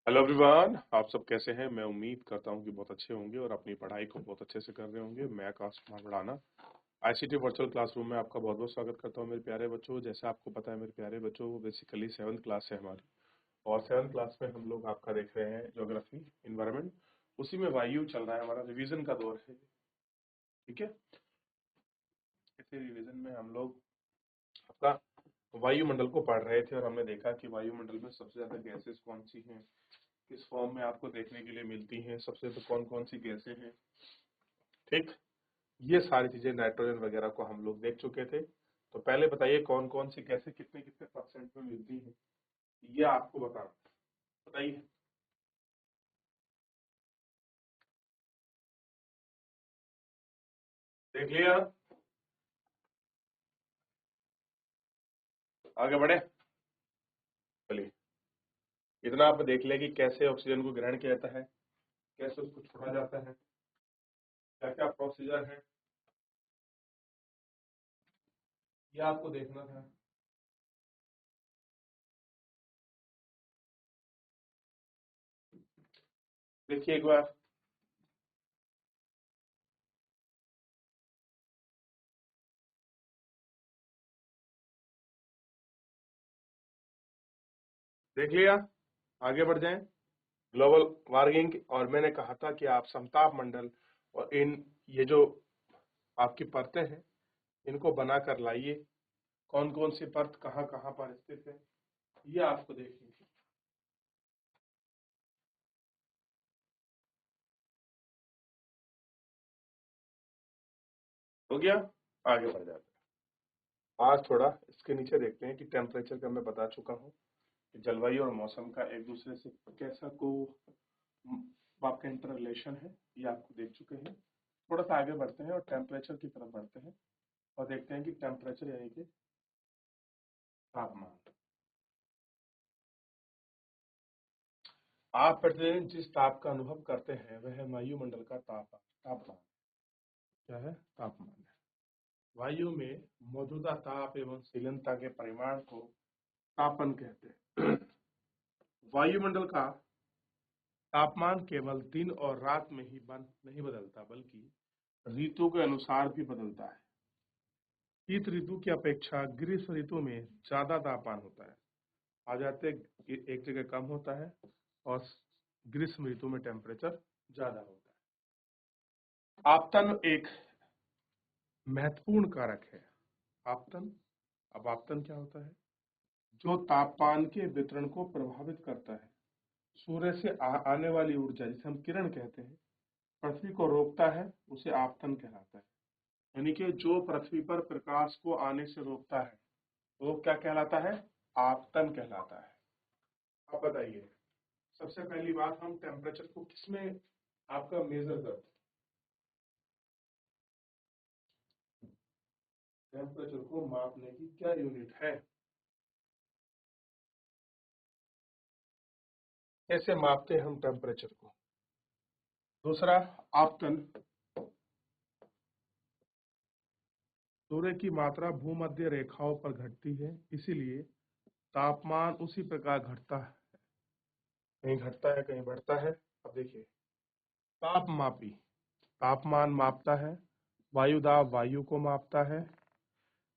Hello everyone, आप सब कैसे हैं। मैं उम्मीद करता हूं कि बहुत अच्छे होंगे और अपनी पढ़ाई को बहुत अच्छे से कर रहे होंगे। मैं Akash Kumar Bhadana ICT virtual classroom में आपका बहुत बहुत स्वागत करता हूं मेरे प्यारे बच्चों। जैसे आपको पता है मेरे प्यारे बच्चों, बेसिकली 7th क्लास है हमारी, और 7th क्लास में हम लोग आपका देख रहे हैं ज्योग्राफी इन्वायरमेंट। उसी में वायु चल रहा है, हमारा रिविजन का दौर है। ठीक है, इसी रिविजन में हम लोग आपका वायुमंडल को पढ़ रहे थे और हमने देखा कि वायुमंडल में सबसे ज्यादा गैसेस कौन सी हैं, किस फॉर्म में आपको देखने के लिए मिलती हैं, सबसे तो कौन कौन सी गैसें हैं। ठीक, ये सारी चीजें नाइट्रोजन वगैरह को हम लोग देख चुके थे। तो पहले बताइए कौन कौन सी गैसें कितने कितने परसेंट में मिलती हैं, ये आपको बताना। बताइए। देख लिया, आगे बढ़े। चलिए, इतना आप देख लिया कि कैसे ऑक्सीजन को ग्रहण किया जाता है, कैसे उसको छोड़ा जाता है, क्या क्या प्रोसीजर है, ये आपको देखना था। देखिए एक बार, देख लिया, आगे बढ़ जाएं। ग्लोबल वार्मिंग, और मैंने कहा था कि आप समताप मंडल और इन ये जो आपकी परतें हैं इनको बनाकर लाइए। कौन कौन सी परत कहाँ कहाँ पर स्थित है, ये आपको देखनी है। हो गया, आगे बढ़ जाते हैं। आज थोड़ा इसके नीचे देखते हैं कि टेम्परेचर का मैं बता चुका हूँ कि जलवायु और मौसम का एक दूसरे से कैसा को आपका इंटर रिलेशन है, ये आपको देख चुके हैं। थोड़ा सा आगे बढ़ते हैं और टेम्परेचर की तरफ बढ़ते हैं और देखते हैं कि टेम्परेचर यानी कि तापमान। आप प्रतिदिन जिस ताप का अनुभव करते हैं वह है वायुमंडल का तापमान। क्या है? तापमान है। वायु में मौजूदा ताप एवं शीलनता के परिमाण को तापन कहते हैं। वायुमंडल का तापमान केवल दिन और रात में ही नहीं बदलता, बल्कि ऋतु के अनुसार भी बदलता है। शीत ऋतु की अपेक्षा ग्रीष्म ऋतु में ज्यादा तापमान होता है। आ जाते एक जगह कम होता है और ग्रीष्म ऋतु में टेम्परेचर ज्यादा होता है। आपतन एक महत्वपूर्ण कारक है। आपतन, अब आपतन क्या होता है? जो तापमान के वितरण को प्रभावित करता है। सूर्य से आने वाली ऊर्जा, जिसे हम किरण कहते हैं, पृथ्वी को रोकता है, उसे आपतन कहलाता है। यानी कि जो पृथ्वी पर प्रकाश को आने से रोकता है वो क्या कहलाता है? आपतन कहलाता है। आप बताइए, सबसे पहली बात, हम टेम्परेचर को किसमें आपका मेजर करते हैं? टेम्परेचर को मापने की क्या यूनिट है? कैसे मापते हैं हम टेम्परेचर को? दूसरा, आपतन, सूर्य की मात्रा भूमध्य रेखाओं पर घटती है, इसीलिए तापमान उसी प्रकार घटता है, कहीं घटता है कहीं बढ़ता है। अब देखिए, तापमापी तापमान मापता है, वायुदाब वायु को मापता है,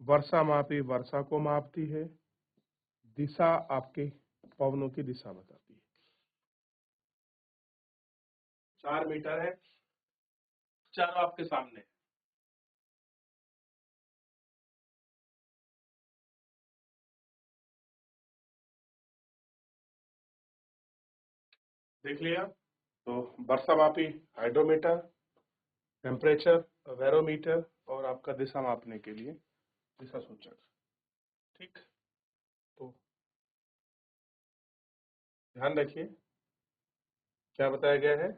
वर्षा मापी वर्षा को मापती है, दिशा आपके पवनों की दिशा बताती है। 4 मीटर है, चारों आपके सामने। देख लिया। तो वर्षा मापी हाइड्रोमीटर, टेम्परेचर वेरोमीटर, और आपका दिशा मापने के लिए दिशा सूचक। ठीक, तो ध्यान रखिए क्या बताया गया है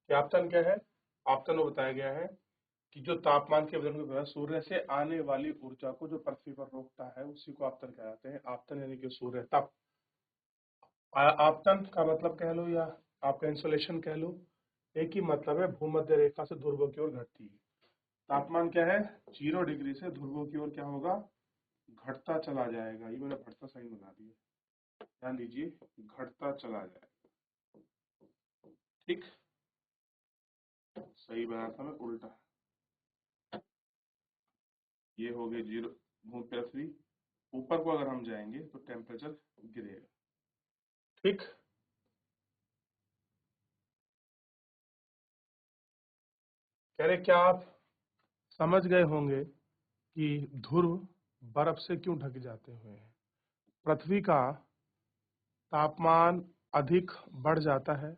कि आपतन क्या है। आपतन वो बताया गया है कि जो तापमान के वितरण को सूर्य से आने वाली ऊर्जा को जो पृथ्वी पर रोकता है उसी को आपतन कहलाते हैं। आपतन यानी कि सूर्य तप। आपतन का मतलब कह लो या आपका इंसुलेशन कह लो, एक ही मतलब है, भूमध्य रेखा से ध्रुवों की ओर घटती है। तापमान क्या है? 0 डिग्री से ध्रुवों की ओर क्या होगा? घटता चला जाएगा। ये मैंने घटता साइन बना दिया, ध्यान दीजिए, घटता चला जाएगा। ठीक, सही बनाया था मैं उल्टा। ये हो गए 0 भूमि पृथ्वी, ऊपर को अगर हम जाएंगे तो टेम्परेचर गिरेगा। ठीक, कह रहे क्या आप समझ गए होंगे कि ध्रुव बर्फ से क्यों ढक जाते हुए हैं। पृथ्वी का तापमान अधिक बढ़ जाता है,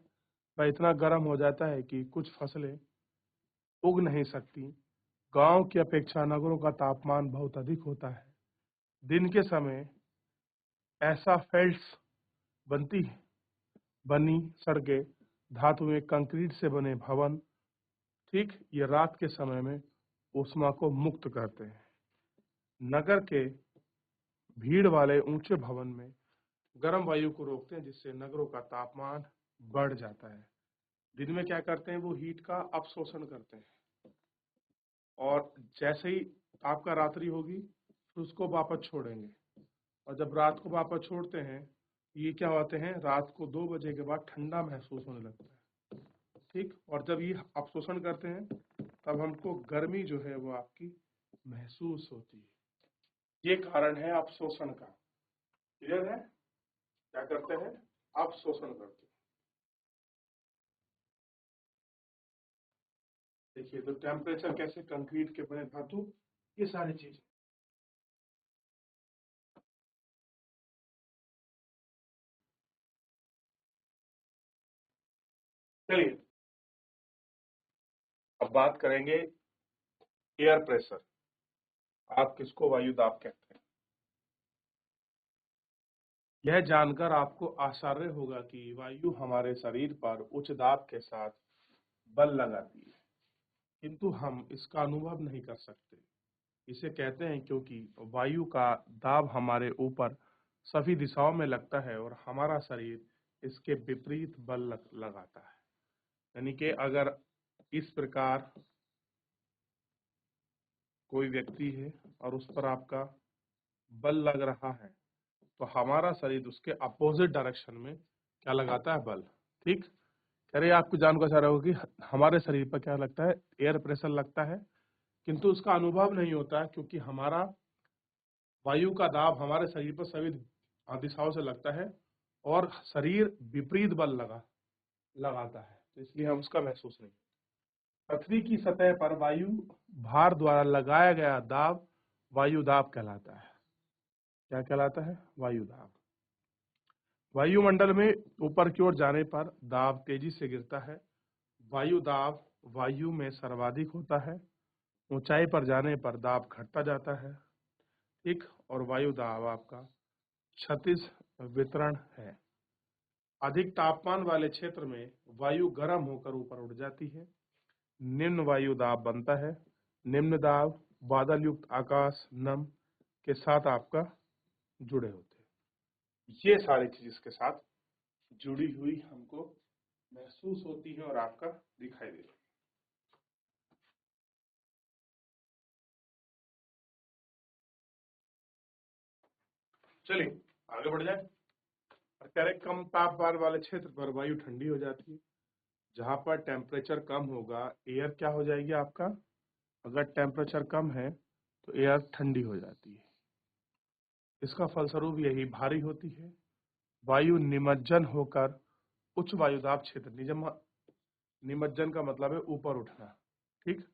वह इतना गर्म हो जाता है कि कुछ फसलें उग नहीं सकती। गांव की अपेक्षा नगरों का तापमान बहुत अधिक होता है। दिन के समय एस्फाल्ट बनी सड़कें, धातु में कंक्रीट से बने भवन, ठीक, ये रात के समय में ऊष्मा को मुक्त करते हैं। नगर के भीड़ वाले ऊंचे भवन में गर्म वायु को रोकते हैं, जिससे नगरों का तापमान बढ़ जाता है। दिन में क्या करते हैं, वो हीट का अवशोषण करते हैं, और जैसे ही आपका रात्रि होगी तो उसको वापस छोड़ेंगे, और जब रात को वापस छोड़ते हैं ये क्या होते हैं, रात को 2 बजे के बाद ठंडा महसूस होने लगता है। ठीक, और जब ये अवशोषण करते हैं तब हमको गर्मी जो है वो आपकी महसूस होती है। ये कारण है अवशोषण का। क्लियर है, क्या करते हैं, अवशोषण करते हैं। देखिए तो टेम्परेचर कैसे, कंक्रीट के बने धातु, ये सारी चीजें। चलिए अब बात करेंगे एयर प्रेशर। आप किसको वायु दाब कहते हैं। यह जानकर आपको आश्चर्य होगा कि वायु हमारे शरीर पर उच्च दाब के साथ बल लगाती है, किंतु हम इसका अनुभव नहीं कर सकते। इसे कहते हैं क्योंकि वायु का दाब हमारे ऊपर सभी दिशाओं में लगता है और हमारा शरीर इसके विपरीत बल लगाता है। यानी कि अगर इस प्रकार कोई व्यक्ति है और उस पर आपका बल लग रहा है, तो हमारा शरीर उसके अपोजिट डायरेक्शन में क्या लगाता है, बल। ठीक, कह रहे आपको जानकर चाह रहे हो कि हमारे शरीर पर क्या लगता है, एयर प्रेशर लगता है, किंतु उसका अनुभव नहीं होता है, क्योंकि हमारा वायु का दाब हमारे शरीर पर सभी दिशाओं से लगता है और शरीर विपरीत बल लगाता है, तो इसलिए हम उसका महसूस नहीं। पृथ्वी की सतह पर वायु भार द्वारा लगाया गया दाब वायु दाब कहलाता है। क्या कहलाता है, वायु दाब। वायुमंडल में ऊपर की ओर जाने पर दाब तेजी से गिरता है। वायु दाब वायु में सर्वाधिक होता है। ऊंचाई पर जाने पर दाब घटता जाता है। ठीक, और वायु दाब आपका क्षैतिज वितरण है। अधिक तापमान वाले क्षेत्र में वायु गर्म होकर ऊपर उड़ जाती है, निम्न वायु दाब बनता है। निम्न दाब बादल युक्त आकाश नम के साथ आपका जुड़े होते हैं। ये सारी चीज इसके साथ जुड़ी हुई हमको महसूस होती है और आपका दिखाई देती है। चलिए आगे बढ़ जाए। कह कम तापमान वाले क्षेत्र पर वायु ठंडी हो जाती है। जहां पर टेम्परेचर कम होगा एयर क्या हो जाएगी आपका, अगर टेम्परेचर कम है तो एयर ठंडी हो जाती है। इसका फलस्वरूप यही भारी होती है। वायु निमज्जन होकर उच्च वायुदाब क्षेत्र, निमज्जन का मतलब है ऊपर उठना, ठीक,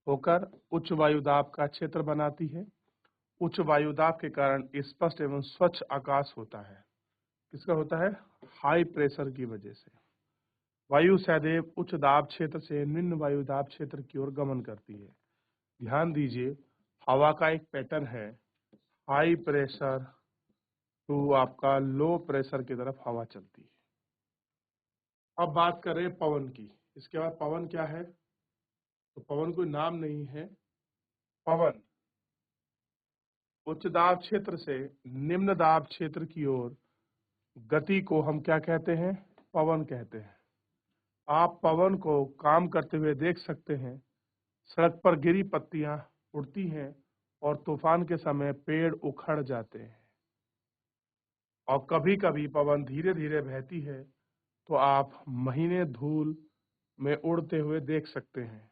होकर उच्च वायुदाब का क्षेत्र बनाती है। उच्च वायुदाब के कारण स्पष्ट एवं स्वच्छ आकाश होता है। किसका होता है, हाई प्रेशर की वजह से। वायु सदैव उच्च दाब क्षेत्र से निम्न वायु दाब क्षेत्र की ओर गमन करती है। ध्यान दीजिए, हवा का एक पैटर्न है, हाई प्रेशर टू आपका लो प्रेशर की तरफ हवा चलती है। अब बात करें पवन की। इसके बाद पवन क्या है, तो पवन कोई नाम नहीं है। पवन उच्च दाब क्षेत्र से निम्न दाब क्षेत्र की ओर गति को हम क्या कहते हैं, पवन कहते हैं। आप पवन को काम करते हुए देख सकते हैं। सड़क पर गिरी पत्तियां उड़ती हैं और तूफान के समय पेड़ उखड़ जाते हैं। और कभी कभी पवन धीरे धीरे बहती है तो आप महीने धूल में उड़ते हुए देख सकते हैं।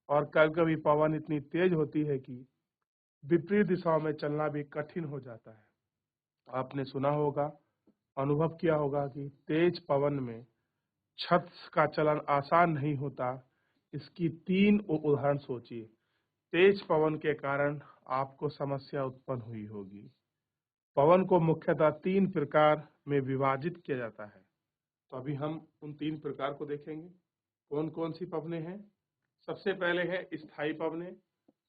और कभी कभी पवन इतनी तेज होती है कि विपरीत दिशाओं में चलना भी कठिन हो जाता है। आपने सुना होगा, अनुभव किया होगा कि तेज पवन में छत का चलन आसान नहीं होता। इसकी 3 उदाहरण सोचिए। तेज पवन के कारण आपको समस्या उत्पन्न हुई होगी। पवन को मुख्यतः 3 प्रकार में विभाजित किया जाता है। तो अभी हम उन 3 प्रकार को देखेंगे। कौन कौन सी पवनें हैं? सबसे पहले है स्थायी पवनें,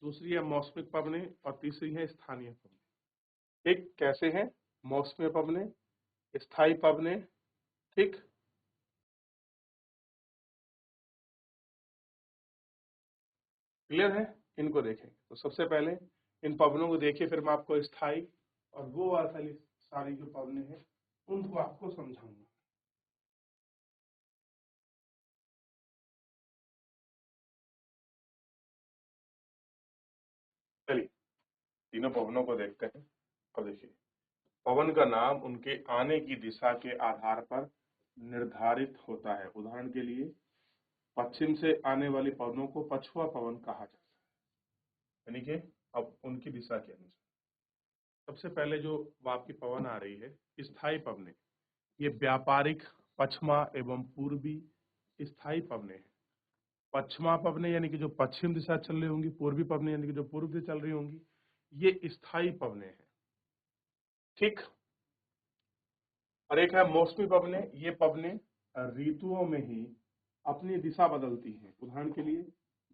दूसरी है मौसमिक पवनें और तीसरी है स्थानीय पवनें। ठीक, कैसे हैं? मौसमी पवनें, स्थायी पवनें, ठीक, क्लियर है? इनको देखें। तो सबसे पहले इन पवनों को देखिए, फिर मैं आपको स्थायी और वो वाली सारी जो पवनें हैं उनको आपको समझाऊंगा। चलिए तीनों पवनों को देखते हैं। अब देखिए, पवन का नाम उनके आने की दिशा के आधार पर निर्धारित होता है। उदाहरण के लिए पश्चिम से आने वाली पवनों को पछुआ पवन कहा जाता है, यानी कि अब उनकी दिशा के अनुसार। सबसे पहले जो आपकी पवन आ रही है स्थायी पवनें, ये व्यापारिक पश्चिमा एवं पूर्वी स्थायी पवनें हैं। पश्चिमा पवनें यानी कि जो पश्चिम दिशा चल रही होंगी, पूर्वी पवनें यानी कि जो पूर्व दिशा चल रही होंगी, ये स्थायी पवनें हैं। ठीक, और एक है मौसमी पवनें। ये पवनें ऋतुओं में ही अपनी दिशा बदलती हैं। उदाहरण के लिए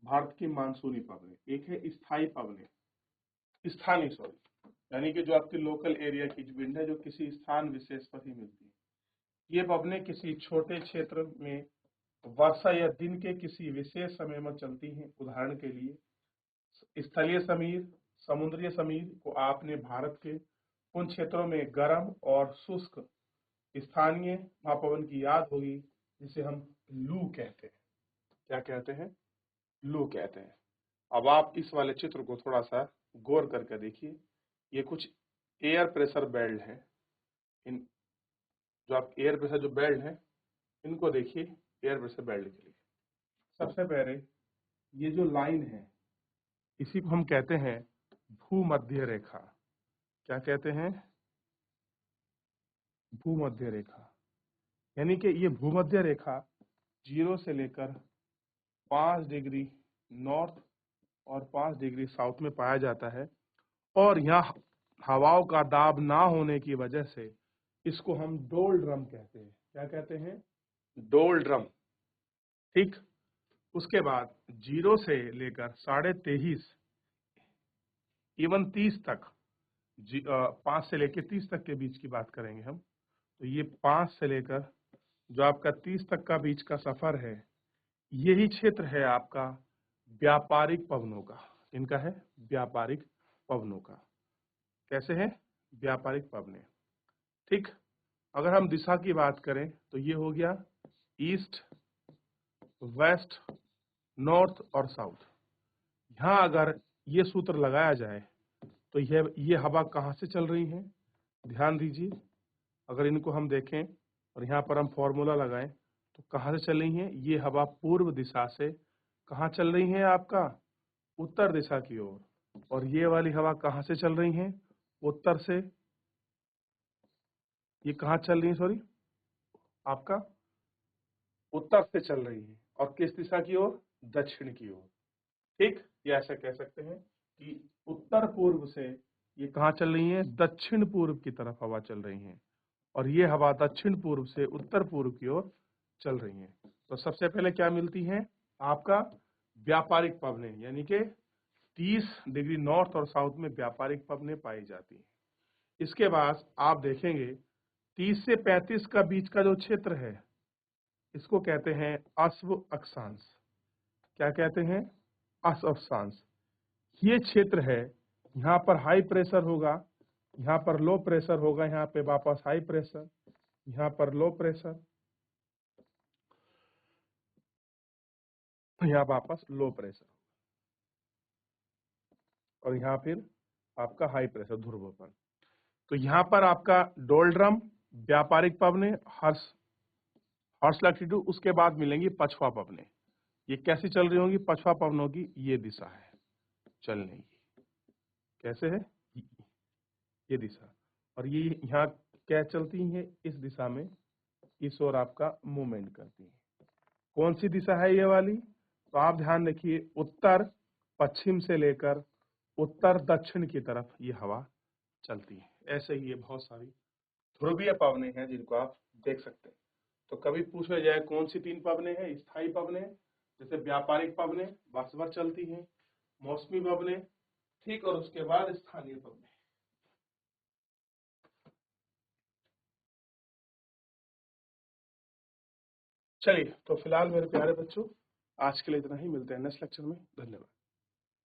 भारत की मानसूनी पवनें। एक है स्थायी पवनें, स्थानीय सॉरी, यानी कि जो आपकी लोकल एरिया की जो विंड है, जो किसी स्थान विशेष पर ही मिलती है। ये पवनें किसी छोटे क्षेत्र में वर्षा या दिन के किसी विशेष समय में चलती हैं। उदाहरण के लिए स्थलीय समीर, समुद्रीय समीर को आपने भारत के उन क्षेत्रों में गर्म और शुष्क स्थानीय महापवन की याद होगी जिसे हम लू कहते हैं। क्या कहते हैं? लू कहते हैं। अब आप इस वाले चित्र को थोड़ा सा गौर करके देखिए। ये कुछ एयर प्रेशर बेल्ट हैं। इन जो आप एयर प्रेशर जो बेल्ट हैं, इनको देखिए एयर प्रेशर बेल्ट के लिए। सबसे पहले ये जो लाइन है, इसी को हम कहते हैं भूमध्य रेखा। क्या कहते हैं? भूमध्य रेखा। यानी कि ये भूमध्य रेखा 0 से लेकर 5 डिग्री नॉर्थ और 5 डिग्री साउथ में पाया जाता है। और यहाँ हवाओं का दाब ना होने की वजह से इसको हम डोल ड्रम कहते हैं। क्या कहते हैं? डोल ड्रम। ठीक, उसके बाद 0 से लेकर 23.5 इवन 30 तक, 5 से लेकर 30 तक के बीच की बात करेंगे हम। तो ये 5 से लेकर जो आपका 30 तक का बीच का सफर है, यही क्षेत्र है आपका व्यापारिक पवनों का। इनका है व्यापारिक पवनों का। कैसे है? व्यापारिक पवनें। ठीक, अगर हम दिशा की बात करें तो ये हो गया ईस्ट, वेस्ट, नॉर्थ और साउथ। यहाँ अगर ये सूत्र लगाया जाए तो ये हवा कहाँ से चल रही है? ध्यान दीजिए, अगर इनको हम देखें और यहाँ पर हम फॉर्मूला लगाएं तो कहाँ से चल रही है? ये हवा पूर्व दिशा से कहाँ चल रही है? आपका उत्तर दिशा की ओर। और ये वाली हवा कहाँ से चल रही है? उत्तर से। ये कहाँ चल रही है? सॉरी, आपका उत्तर से चल रही है। और किस दिशा की ओर? दक्षिण की ओर। ठीक, ये ऐसा कह सकते हैं कि उत्तर पूर्व से ये कहाँ चल रही है? दक्षिण पूर्व की तरफ हवा चल रही है। और ये हवा दक्षिण पूर्व से उत्तर पूर्व की ओर चल रही है। तो सबसे पहले क्या मिलती है? आपका व्यापारिक पवनें, यानी कि 30 डिग्री नॉर्थ और साउथ में व्यापारिक पवनें पाई जाती हैं। इसके बाद आप देखेंगे 30 से 35 का बीच का जो क्षेत्र है, इसको कहते हैं अश्व अक्षांश। क्या कहते हैं? अश्व अक्षांश। ये क्षेत्र है, यहाँ पर हाई प्रेशर होगा, यहाँ पर लो प्रेशर होगा, यहाँ पे वापस हाई प्रेशर, यहाँ पर लो प्रेशर, यहाँ वापस लो प्रेशर, और यहाँ फिर आपका हाई प्रेशर ध्रुवों। तो यहाँ पर आपका डोल्ड्रम, व्यापारिक पवनें, हर्ष हॉर्स लैटिट्यूड, उसके बाद मिलेंगी पछुआ पवने। ये कैसी चल रही होंगी? पछुआ पवनों की ये दिशा है चलने की। कैसे है? ये दिशा। और ये यहाँ क्या चलती है? इस दिशा में इस ओर आपका मूवमेंट करती है। कौन सी दिशा है ये वाली? तो आप ध्यान रखिए, उत्तर पश्चिम से लेकर उत्तर दक्षिण की तरफ ये हवा चलती है। ऐसे ही ये बहुत सारी ध्रुवीय पवने हैं जिनको आप देख सकते हैं। तो कभी पूछा जाए कौन सी 3 पवने हैं? स्थायी पवने, जैसे व्यापारिक पवने वर्ष भर चलती हैं, मौसमी पवने, ठीक, और उसके बाद स्थानीय पवने। चलिए, तो फिलहाल मेरे प्यारे बच्चों, आज के लिए इतना ही। मिलते हैं नेक्स्ट लेक्चर में। धन्यवाद।